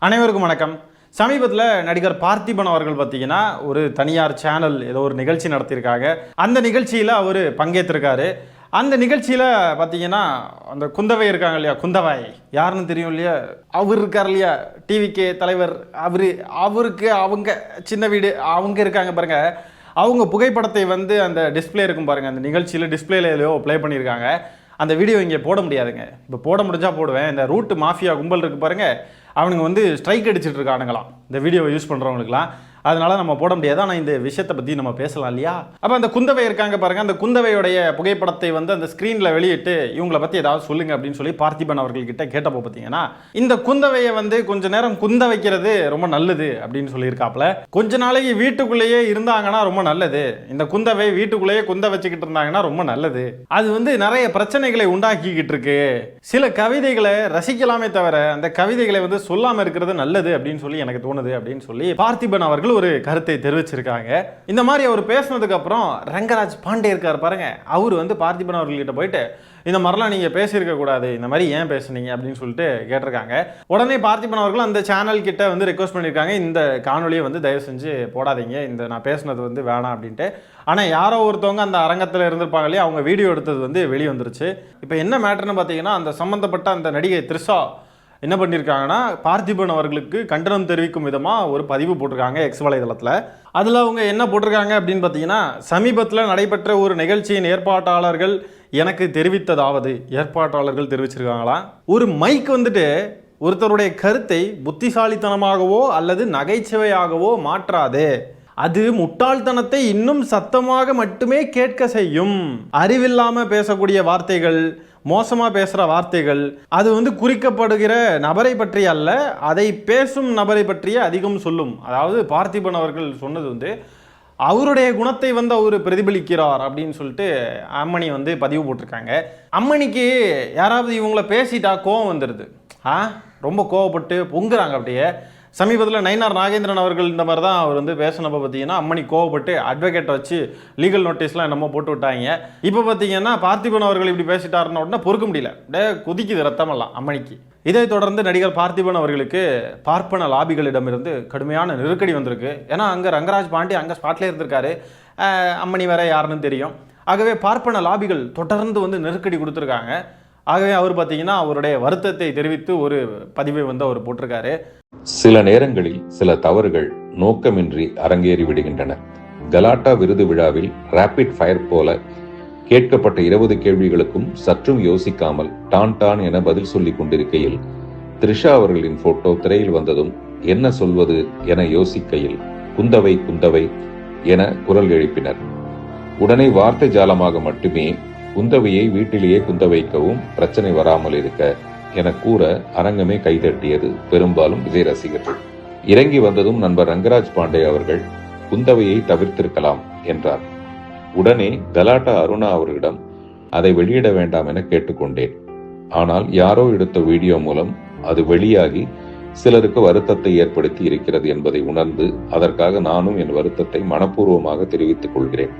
அனைவருக்கும் வணக்கம். சமீபத்தில் நடிகர் பார்த்திபன் அவர்கள் பார்த்தீங்கன்னா ஒரு தனியார் சேனல் ஏதோ ஒரு நிகழ்ச்சி நடத்தியிருக்காங்க. அந்த நிகழ்ச்சியில் அவர் பங்கேற்றிருக்காரு. அந்த நிகழ்ச்சியில் பார்த்தீங்கன்னா அந்த குந்தவை இருக்காங்க இல்லையா, குந்தவாய் யாருன்னு தெரியும் இல்லையா, அவர் இருக்கார் இல்லையா, டிவிகே தலைவர், அவருக்கு அவங்க சின்ன வீடு அவங்க இருக்காங்க பாருங்க. அவங்க புகைப்படத்தை வந்து அந்த டிஸ்பிளே இருக்கும் பாருங்கள், அந்த நிகழ்ச்சியில் டிஸ்பிளேல ஏதோ ப்ளே பண்ணியிருக்காங்க. அந்த வீடியோ இங்கே போட முடியாதுங்க. இப்போ போட முடிஞ்சால் போடுவேன். இந்த ரூட் மாஃபியா கும்பல் இருக்குது பாருங்கள், அவனுங்க வந்து ஸ்ட்ரைக் அடிச்சுட்டு இருக்கானுங்களாம் இந்த வீடியோவை யூஸ் பண்ணுறவங்களுக்குலாம். அதனால நம்ம போட முடியாது. ஆனால் இந்த விஷயத்தை பற்றி நம்ம பேசலாம் இல்லையா. அப்போ அந்த குந்தவை இருக்காங்க பாருங்கள், அந்த குந்தவையுடைய புகைப்படத்தை வந்து அந்த ஸ்க்ரீனில் வெளியிட்டு இவங்களை பற்றி ஏதாவது சொல்லுங்க அப்படின்னு சொல்லி பார்த்திபன் அவர்கள்கிட்ட கேட்டப்போ பார்த்தீங்கன்னா, இந்த குந்தவையை வந்து கொஞ்ச நேரம் குந்த வைக்கிறது ரொம்ப நல்லது அப்படின்னு சொல்லியிருக்காப்புல. கொஞ்ச நாளைக்கு வீட்டுக்குள்ளேயே இருந்தாங்கன்னா ரொம்ப நல்லது, இந்த குந்தவை வீட்டுக்குள்ளேயே குந்த வச்சுக்கிட்டு இருந்தாங்கன்னா ரொம்ப நல்லது, அது வந்து நிறைய பிரச்சனைகளை உண்டாக்கிக்கிட்டு இருக்கு, சில கவிதைகளை ரசிக்கலாமே தவிர அந்த கவிதைகளை வந்து சொல்லாமல் இருக்கிறது நல்லது அப்படின்னு சொல்லி எனக்கு தோணுது அப்படின்னு சொல்லி பார்த்திபன் அவர்கள் ஒரு கருத்தை தெரிவிச்சிருக்காங்க. இந்த மாதிரி அவர் பேசினதுக்கு அப்புறம் ரங்கராஜ் பாண்டே இருக்கார் பாருங்க, அவர் வந்து பார்த்திபன் அவர்கள்கிட்ட போயிட்டு இந்த மாதிரிலாம் நீங்க பேசியிருக்க கூடாது, இந்த மாதிரி ஏன் பேசுனீங்க அப்படின்னு சொல்லிட்டு கேட்டிருக்காங்க. உடனே பார்த்திபன் அவர்கள் அந்த சேனல் கிட்ட வந்து ரெக்வஸ்ட் பண்ணியிருக்காங்க, இந்த காணொலியை வந்து தயவு செஞ்சு போடாதீங்க, இந்த நான் பேசுனது வந்து வேணாம் அப்படின்ட்டு. ஆனால் யாரோ ஒருத்தவங்க அந்த அரங்கத்தில் இருந்திருப்பாங்க இல்லையா, அவங்க வீடியோ எடுத்தது வந்து வெளியே வந்துருச்சு. இப்போ என்ன மேட்டர்னு பார்த்தீங்கன்னா, அந்த சம்பந்தப்பட்ட அந்த நடிகை த்ரிஷா என்ன பண்ணியிருக்காங்கன்னா, பார்த்திபன் அவர்களுக்கு கண்டனம் தெரிவிக்கும் விதமாக ஒரு பதிவு போட்டிருக்காங்க எக்ஸ் வலைதளத்தில். அதில் அவங்க என்ன போட்டிருக்காங்க அப்படின்னு பார்த்தீங்கன்னா, சமீபத்தில் நடைபெற்ற ஒரு நிகழ்ச்சியின் ஏற்பாட்டாளர்கள் எனக்கு தெரிவித்ததாவது, ஏற்பாட்டாளர்கள் தெரிவிச்சிருக்காங்களாம், ஒரு மைக் வந்துட்டு ஒருத்தருடைய கருத்தை புத்திசாலித்தனமாகவோ அல்லது நகைச்சுவையாகவோ மாற்றாது, அது முட்டாள்தனத்தை இன்னும் சத்தமாக மட்டுமே கேட்க செய்யும், அறிவில்லாம பேசக்கூடிய வார்த்தைகள், மோசமா பேசுற வார்த்தைகள், அது வந்து குறிக்கப்படுகிற நபரை பற்றி அல்ல, அதை பேசும் நபரை பற்றிய அதிகம் சொல்லும். அதாவது பார்த்திபன் அவர்கள் சொன்னது வந்து அவருடைய குணத்தை வந்து அவர் பிரதிபலிக்கிறார் அப்படின்னு சொல்லிட்டு அம்மணி வந்து பதிவு போட்டிருக்காங்க. அம்மணிக்கு யாராவது இவங்கள பேசிட்டா கோவம் வந்துடுது, ரொம்ப கோவப்பட்டு பொங்குறாங்க அப்படியே. சமீபத்தில் நயினார் நாகேந்திரன் அவர்கள் இந்த மாதிரி தான் அவர் வந்து பேசினப்போ பார்த்தீங்கன்னா அம்மணி கோவப்பட்டு அட்வொகேட்டை வச்சு லீகல் நோட்டீஸ்லாம் என்னமோ போட்டு விட்டாங்க. இப்போ பார்த்தீங்கன்னா பார்த்திபன் அவர்கள் இப்படி பேசிட்டாருன்னு உடனே பொறுக்க முடியல, அப்படியே குதிக்குது ரத்தமெல்லாம் அம்மணிக்கு. இதை தொடர்ந்து நடிகர் பார்த்திபன் அவர்களுக்கு பார்ப்பன லாபிகளிடமிருந்து கடுமையான நெருக்கடி வந்திருக்கு. ஏன்னா அங்கே ரங்கராஜ் பாண்டி அங்கே ஸ்பாட்லேயே இருந்திருக்காரு, அம்மணி வேற யாருன்னு தெரியும். ஆகவே பார்ப்பன லாபிகள் தொடர்ந்து வந்து நெருக்கடி கொடுத்துருக்காங்க. ஆகவே அவர் பார்த்தீங்கன்னா அவருடைய வருத்தத்தை தெரிவித்து ஒரு பதிவை வந்து அவர் போட்டிருக்காரு. சில நேரங்களில் சில தவறுகள் நோக்கமின்றி அரங்கேறி விடுகின்றன. கலாட்டா விருது விழாவில் ராபிட் ஃபயர் போல கேட்கப்பட்ட 20 கேள்விகளுக்கும் சற்றும் யோசிக்காமல் டான் என பதில் சொல்லிக் கொண்டிருக்கையில் த்ரிஷா அவர்களின் போட்டோ திரையில் வந்ததும் என்ன சொல்வது என யோசிக்கையில் குந்தவை குந்தவை என குரல் எழுப்பினர். உடனே வார்த்தை ஜாலமாக மட்டுமே குந்தவையை வீட்டிலேயே குந்த வைக்கவும் பிரச்சனை வராமல் இருக்க என கூற அரங்கமே கைதட்டியது, பெரும்பாலும் விஜய் ரசிகர்கள். இறங்கி வந்ததும் நண்பர் ரங்கராஜ் பாண்டே அவர்கள் குந்தவையை தவிர்த்திருக்கலாம் என்றார். உடனே கலாட்டா அருணா அவர்களிடம் அதை வெளியிட வேண்டாம் என கேட்டுக்கொண்டேன். ஆனால் யாரோ எடுத்த வீடியோ மூலம் அது வெளியாகி சிலருக்கு வருத்தத்தை ஏற்படுத்தி இருக்கிறது என்பதை உணர்ந்து அதற்காக நானும் என் வருத்தத்தை மனப்பூர்வமாக தெரிவித்துக் கொள்கிறேன்.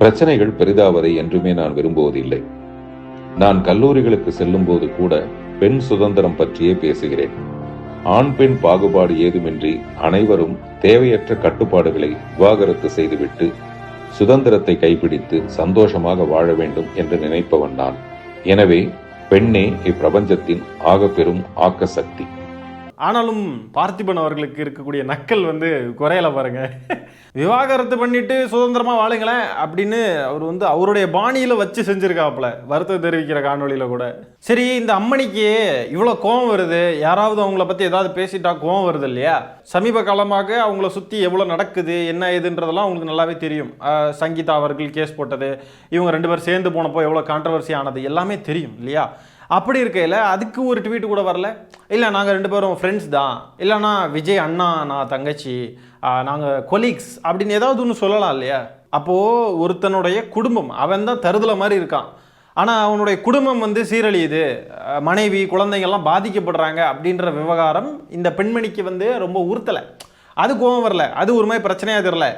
பிரச்சனைகள் பெரிதாவதை என்றுமே நான் விரும்புவதில்லை. நான் கல்லூரிகளுக்கு செல்லும் போது கூட பெண் சுதந்திரம் பற்றியே பேசுகிறேன். ஆண் பெண் பாகுபாடு ஏதுமின்றி அனைவரும் தேவையற்ற கட்டுப்பாடுகளை விவாகரத்து செய்துவிட்டு சுதந்திரத்தை கைப்பிடித்து சந்தோஷமாக வாழ வேண்டும் என்று நினைப்பவன் நான். எனவே பெண்ணே இப்பிரபஞ்சத்தின் ஆக பெரும் ஆக்க சக்தி. ஆனாலும் பார்த்திபன் அவர்களுக்கு இருக்கக்கூடிய நக்கல் வந்து குறையல பாருங்க. விவாகரத்து பண்ணிட்டு சுதந்திரமா வாழுங்களேன் அப்படின்னு அவர் வந்து அவருடைய பாணியில வச்சு செஞ்சிருக்காப்புல வருத்தம் தெரிவிக்கிற காணொலியில கூட. சரி, இந்த அம்மணிக்கு இவ்வளோ கோவம் வருது, யாராவது அவங்கள பத்தி ஏதாவது பேசிட்டா கோவம் வருது இல்லையா. சமீப காலமாக அவங்கள சுத்தி எவ்வளவு நடக்குது என்ன ஏதுன்றதெல்லாம் உங்களுக்கு நல்லாவே தெரியும். சங்கீதா அவர்கள் கேஸ் போட்டது, இவங்க 2 பேர் சேர்ந்து போனப்போ எவ்வளவு கான்ட்ரவர்சி ஆனது எல்லாமே தெரியும் இல்லையா. அப்படி இருக்கையில் அதுக்கு ஒரு ட்வீட் கூட வரல, இல்லை நாங்கள் 2 பேரும் ஃப்ரெண்ட்ஸ் தான், இல்லைனா விஜய் அண்ணா நான் தங்கச்சி, நாங்கள் கொலீக்ஸ் அப்படின்னு ஏதாவது ஒன்று சொல்லலாம் இல்லையா. அப்போது ஒருத்தனுடைய குடும்பம் அவன் தான் தருதலை மாதிரி இருக்கான், ஆனால் அவனுடைய குடும்பம் வந்து சீரழியுது, மனைவி குழந்தைங்கள்லாம் பாதிக்கப்படுறாங்க அப்படின்ற விவகாரம் இந்த பெண்மணிக்கு வந்து ரொம்ப உறுத்தலை. அது கோவம் வரல, அது ஒரு மாதிரி பிரச்சனையாக தெரியல.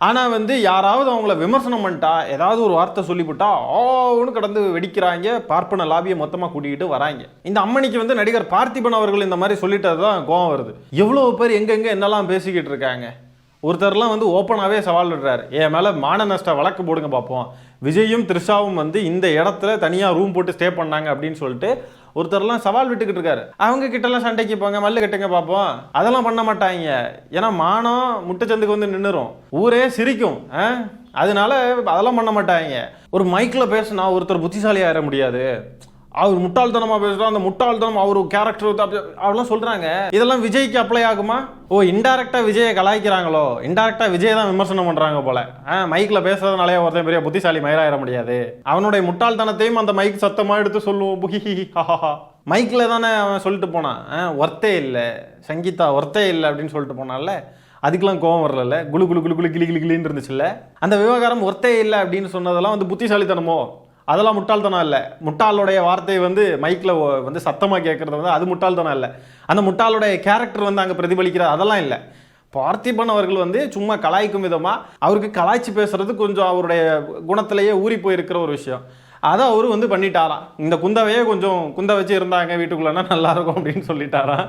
ஆனால் வந்து யாராவது அவங்கள விமர்சனம் பண்ணிட்டா, ஏதாவது ஒரு வார்த்தை சொல்லிவிட்டா ஆன்னு கடந்து வெடிக்கிறாங்க, பார்ப்பன லாபியை மொத்தமாக கூட்டிகிட்டு வராங்க. இந்த அம்மணிக்கு வந்து நடிகர் பார்த்திபன் அவர்கள் இந்த மாதிரி சொல்லிட்டது தான் கோவம் வருது. எவ்வளோ பேர் எங்கெங்கே என்னெல்லாம் பேசிக்கிட்டு இருக்காங்க. ஒருத்தர்லாம் வந்து ஓப்பனாகவே சவால் விடுறாரு, என் மேலே மான நஷ்ட வழக்கு போடுங்க பார்ப்போம், விஜயும் த்ரிஷாவும் வந்து இந்த இடத்துல தனியாக ரூம் போட்டு ஸ்டே பண்ணாங்க அப்படின்னு சொல்லிட்டு ஒருத்தர்லாம் சவால் விட்டுக்கிட்டு இருக்காரு. அவங்க கிட்டலாம் சண்டைக்கு போங்க, மல்லு கட்டுங்க பார்ப்போம். அதெல்லாம் பண்ண மாட்டாங்க. ஏன்னா மானம் முட்டைச்சந்துக்கு வந்து நின்றுரும், ஊரே சிரிக்கும். அதனால அதெல்லாம் பண்ண மாட்டாங்க. ஒரு மைக்கில் பேசினா ஒருத்தர் புத்திசாலி ஆயிட முடியாது, அவர் முட்டாள்தனமாக பேசுகிறோம், அந்த முட்டாள்தனம் அவர் கேரக்டர் அவெல்லாம் சொல்கிறாங்க. இதெல்லாம் விஜய்க்கு அப்ளை ஆகுமா? ஓ, இன்டைரக்டாக விஜயை கலாய்க்கிறாங்களோ, இன்டைரக்டாக விஜய் தான் விமர்சனம் பண்ணுறாங்க போல. மைக்கில் பேசுறதுனாலே ஒருத்தன் பெரிய புத்திசாலி மயிராயிட முடியாது. அவனுடைய முட்டாள்தனத்தையும் அந்த மைக் சத்தமாக எடுத்து சொல்லுவோம், புஹி ஹஹா. மைக்கில் தானே அவன் சொல்லிட்டு போனான், ஒர்த்தே இல்லை சங்கீதா, ஒர்த்தே இல்லை அப்படின்னு சொல்லிட்டு போனான்ல, அதுக்கெல்லாம் கோவம் வரல, குளு குளு குளு குளு கிளி கிளி கிளின்னு இருந்துச்சுல்ல. அந்த விவகாரம் ஒர்த்தே இல்லை அப்படின்னு சொன்னதெல்லாம் வந்து புத்திசாலித்தனமோ? அதெல்லாம் முட்டாள்தனம் இல்லை. முட்டாளுடைய வார்த்தை வந்து மைக்கில் வந்து சத்தமாக கேட்குறது வந்து அது முட்டாள்தனம் இல்லை. அந்த முட்டாளுடைய கேரக்டர் வந்து அங்கே பிரதிபலிக்கிறது அதெல்லாம் இல்லை. பார்த்திபன் அவர்கள் வந்து சும்மா கலாய்க்கும் விதமாக அவருக்கு கலாய்ச்சி பேசுறது கொஞ்சம் அவருடைய குணத்திலேயே ஊறி போயிருக்கிற ஒரு விஷயம். அதை அவர் வந்து பண்ணிட்டாராம். இந்த குந்தவையே கொஞ்சம் குந்த வச்சு இருந்தாங்க வீட்டுக்குள்ளனா நல்லா இருக்கும் அப்படின்னு சொல்லிட்டாராம்.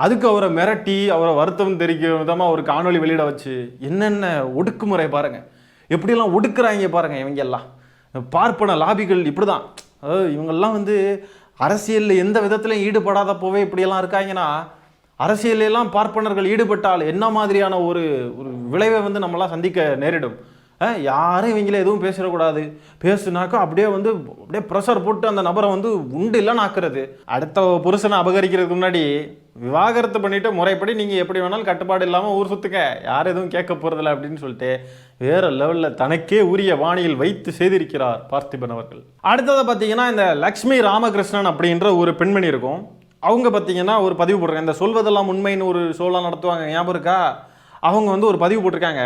அதுக்கு அவரை மிரட்டி அவரை வருத்தம் தெரிவிக்கும் விதமாக ஒரு காணொலி வெளியிட வச்சு என்னென்ன ஒடுக்குமுறை பாருங்க, எப்படியெல்லாம் ஒடுக்குறாங்க பாருங்க. இவங்க எல்லாம் பார்ப்பன லாபிகள் இப்படிதான். இவங்கெல்லாம் வந்து அரசியலில் எந்த விதத்திலையும் ஈடுபடாத போவே இப்படியெல்லாம் இருக்காங்கன்னா, அரசியலெல்லாம் பார்ப்பனர்கள் ஈடுபட்டால் என்ன மாதிரியான ஒரு விளைவை வந்து நம்மளாம் சந்திக்க நேரிடும். யாரும் இவங்களே எதுவும் பேசிடக்கூடாது, பேசுனாக்கா அப்படியே வந்து அப்படியே ப்ரெஷர் போட்டு அந்த நபரை வந்து உண்டு இல்லைன்னு ஆக்குறது. அடுத்த புருஷனை அபகரிக்கிறதுக்கு முன்னாடி விவாகரத்து பண்ணிட்டு முறைப்படி நீங்கள் எப்படி வேணாலும் கட்டுப்பாடு இல்லாமல் ஊர் சுற்றுக்க, யாரும் எதுவும் கேட்க போகிறதில்ல அப்படின்னு சொல்லிட்டு வேற லெவலில் தனக்கே உரிய வாணியில் வைத்து செய்திருக்கிறார் பார்த்திபன் அவர்கள். அடுத்ததை பார்த்தீங்கன்னா, இந்த லக்ஷ்மி ராமகிருஷ்ணன் அப்படின்ற ஒரு பெண்மணி இருக்கும். அவங்க பார்த்தீங்கன்னா ஒரு பதிவு போடுறாங்க. இந்த சொல்வதெல்லாம் உண்மைன்னு ஒரு ஷோலாம் நடத்துவாங்க, ஞாபகம் இருக்கா? அவங்க வந்து ஒரு பதிவு போட்டிருக்காங்க,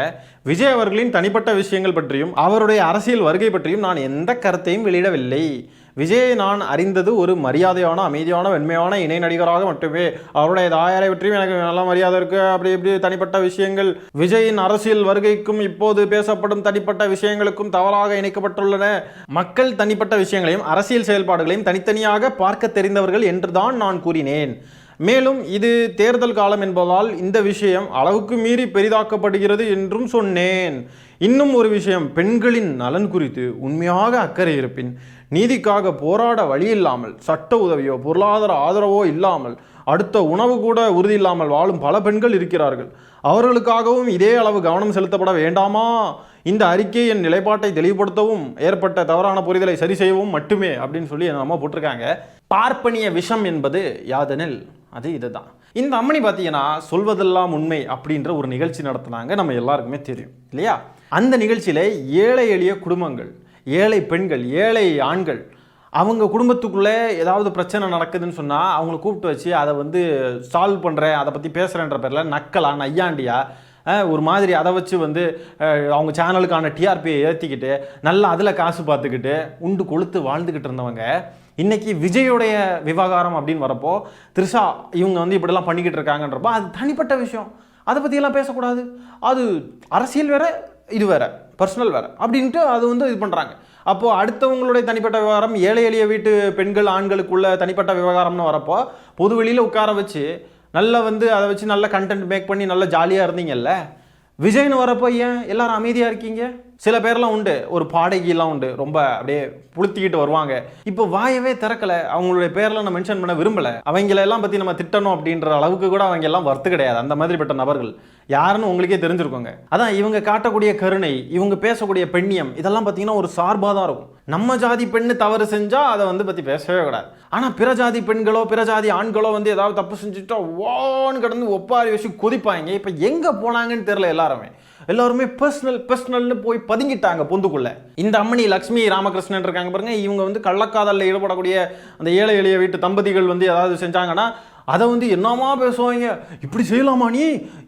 விஜய் அவர்களின் தனிப்பட்ட விஷயங்கள் பற்றியும் அவருடைய அரசியல் வருகை பற்றியும் நான் எந்த கருத்தையும் வெளியிடவில்லை. விஜயை நான் அறிந்தது ஒரு மரியாதையான, அமைதியான, வெண்மையான இணை நடிகராக மட்டுமே. அவருடைய தாயாரை பற்றியும் எனக்கு நல்ல மரியாதை இருக்கு. அப்படி இப்படி தனிப்பட்ட விஷயங்கள் விஜயின் அரசியல் வருகைக்கும் இப்போது பேசப்படும் தனிப்பட்ட விஷயங்களுக்கும் தவறாக இணைக்கப்பட்டுள்ளன. மக்கள் தனிப்பட்ட விஷயங்களையும் அரசியல் செயல்பாடுகளையும் தனித்தனியாக பார்க்க தெரிந்தவர்கள் என்றுதான் நான் கூறினேன். மேலும் இது தேர்தல் காலம் என்பதால் இந்த விஷயம் அளவுக்கு மீறி பெரிதாக்கப்படுகிறது என்றும் சொன்னேன். இன்னும் ஒரு விஷயம், பெண்களின் நலன் குறித்து உண்மையாக அக்கறை இருப்பின் நீதிக்காக போராட வழி இல்லாமல், சட்ட உதவியோ பொருளாதார ஆதரவோ இல்லாமல், அடுத்த உணவு கூட உறுதி இல்லாமல் வாழும் பல பெண்கள் இருக்கிறார்கள். அவர்களுக்காகவும் இதே அளவு கவனம் செலுத்தப்பட வேண்டாமா? இந்த அறிக்கை என் நிலைப்பாட்டை தெளிவுபடுத்தவும் ஏற்பட்ட தவறான புரிதலை சரி செய்யவும் மட்டுமே அப்படின்னு சொல்லி நம்ம போட்டிருக்காங்க. பார்ப்பனிய விஷம் என்பது யாதெனில் அது இதுதான். இந்த அம்மணி பார்த்தீங்கன்னா சொல்வதெல்லாம் உண்மை அப்படின்ற ஒரு நிகழ்ச்சி நடத்தினாங்க, நம்ம எல்லாருக்குமே தெரியும் இல்லையா? அந்த நிகழ்ச்சியில் ஏழை எளிய குடும்பங்கள், ஏழை பெண்கள், ஏழை ஆண்கள், அவங்க குடும்பத்துக்குள்ளே ஏதாவது பிரச்சனை நடக்குதுன்னு சொன்னால் அவங்கள கூப்பிட்டு வச்சு அதை வந்து சால்வ் பண்ணுறேன், அதை பற்றி பேசுகிறேன்ற பேரில் நக்கலா நையாண்டியா ஒரு மாதிரி அதை வச்சு வந்து அவங்க சேனலுக்கான டிஆர்பியை ஏற்றிக்கிட்டு நல்லா அதில் காசு பார்த்துக்கிட்டு உண்டு கொளுத்து வாழ்ந்துக்கிட்டு இருந்தவங்க இன்னைக்கு விஜயோடைய விவகாரம் அப்படின்னு வரப்போ த்ரிஷா இவங்க வந்து இப்படிலாம் பண்ணிக்கிட்டு இருக்காங்கன்றப்போ அது தனிப்பட்ட விஷயம், அதை பற்றியெல்லாம் பேசக்கூடாது, அது அரசியல் வேற, இது வேற, பர்சனல் வேற அப்படின்ட்டு அது வந்து இது பண்ணுறாங்க. அப்போது அடுத்தவங்களுடைய தனிப்பட்ட விவகாரம், ஏழை எளிய வீட்டு பெண்கள் ஆண்களுக்குள்ள தனிப்பட்ட விவகாரம்னு வரப்போ பொது வெளியில் உட்கார வச்சு நல்லா வந்து அதை வச்சு நல்ல கண்டென்ட் மேக் பண்ணி நல்லா ஜாலியாக இருந்தீங்கல்ல. விஜய்னு வரப்போ ஏன் எல்லாரும் அமைதியாக இருக்கீங்க? சில பேர்லாம் உண்டு, ஒரு பாடகிலாம் உண்டு, ரொம்ப அப்படியே புளுத்திக்கிட்டு வருவாங்க. இப்போ வாயவே திறக்கலை, அவங்களுடைய பேரெல்லாம் நான் மென்ஷன் பண்ண விரும்பலை, அவங்களெல்லாம் பற்றி நம்ம திட்டணும் அப்படின்ற அளவுக்கு கூட அவங்க எல்லாம் வர்த்து கிடையாது. அந்த மாதிரிப்பட்ட நபர்கள் யாருன்னு உங்களுக்கே தெரிஞ்சிருக்கோங்க. அதான் இவங்க காட்டக்கூடிய கருணை, இவங்க பேசக்கூடிய பெண்ணியம், இதெல்லாம் பார்த்தீங்கன்னா ஒரு சார்பாக தான் இருக்கும். நம்ம ஜாதி பெண்ணு தவறு செஞ்சால் அதை வந்து பற்றி பேசவே கூடாது. ஆனால் பிற ஜாதி பெண்களோ பிற ஜாதி ஆண்களோ வந்து ஏதாவது தப்பு செஞ்சுட்டா ஓன்னு கடந்து ஒப்பாரி வச்சு கொதிப்பாங்க. இப்போ எங்கே போனாங்கன்னு தெரியல. எல்லாருமே பர்சனல்னு போய் பதுங்கிட்டாங்க பொந்துக்குள்ள. இந்த அம்மணி லக்ஷ்மி ராமகிருஷ்ணன் இருக்காங்க பாருங்க, இவங்க வந்து கள்ளக்காதலில் ஈடுபடக்கூடிய அந்த ஏழை எளிய வீட்டு தம்பதிகள் வந்து ஏதாவது செஞ்சாங்கன்னா அதை வந்து என்னமா பேசுவாங்க, இப்படி செய்யலாமா நீ,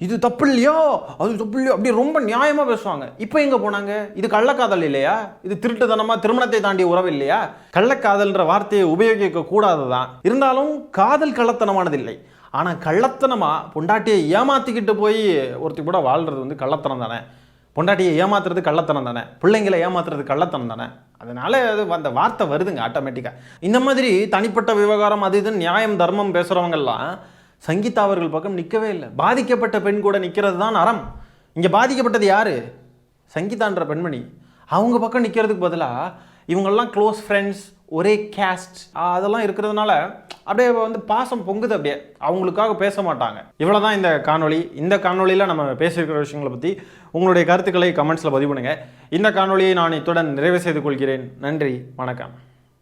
இது தப்பு இல்லையா, அது தப்பு இல்லையா, அப்படி ரொம்ப நியாயமாக பேசுவாங்க. இப்போ எங்கே போனாங்க? இது கள்ளக்காதல் இல்லையா? இது திருட்டுத்தனமாக திருமணத்தை தாண்டிய உறவு இல்லையா? கள்ளக்காதல்ன்ற வார்த்தையை உபயோகிக்க கூடாது தான், இருந்தாலும் காதல் கள்ளத்தனமானது இல்லை. ஆனால் கள்ளத்தனமாக பொண்டாட்டியை ஏமாற்றிக்கிட்டு போய் ஒருத்தி கூட வாழ்கிறது வந்து கள்ளத்தனம் தானே. பொண்டாட்டியை ஏமாத்துறது கள்ளத்தனம் தானே, பிள்ளைங்களை ஏமாத்துறது கள்ளத்தனம் தானே. அதனால அது அந்த வார்த்தை வருதுங்க ஆட்டோமேட்டிக்காக. இந்த மாதிரி தனிப்பட்ட விவகாரம் அது இதுன்னு நியாயம் தர்மம் பேசுகிறவங்கெல்லாம் சங்கீதா அவர்கள் பக்கம் நிற்கவே இல்லை. பாதிக்கப்பட்ட பெண் கூட நிற்கிறது தான் அறம். இங்கே பாதிக்கப்பட்டது யாரு? சங்கீதான்ற பெண்மணி. அவங்க பக்கம் நிற்கிறதுக்கு பதிலாக இவங்கெல்லாம் க்ளோஸ் ஃப்ரெண்ட்ஸ், ஒரே கேஸ்ட் அதெல்லாம் இருக்கிறதுனால அப்படியே வந்து பாசம் பொங்குது. அப்படியே அவங்களுக்காக பேச மாட்டாங்க. இவ்வளோதான் இந்த காணொளி. இந்த காணொலியில் நம்ம பேசியிருக்கிற விஷயங்களை பற்றி உங்களுடைய கருத்துக்களை கமெண்ட்ஸில் பதிவு பண்ணுங்கள். இந்த காணொலியை நான் இத்துடன் நிறைவு செய்து கொள்கிறேன். நன்றி, வணக்கம்.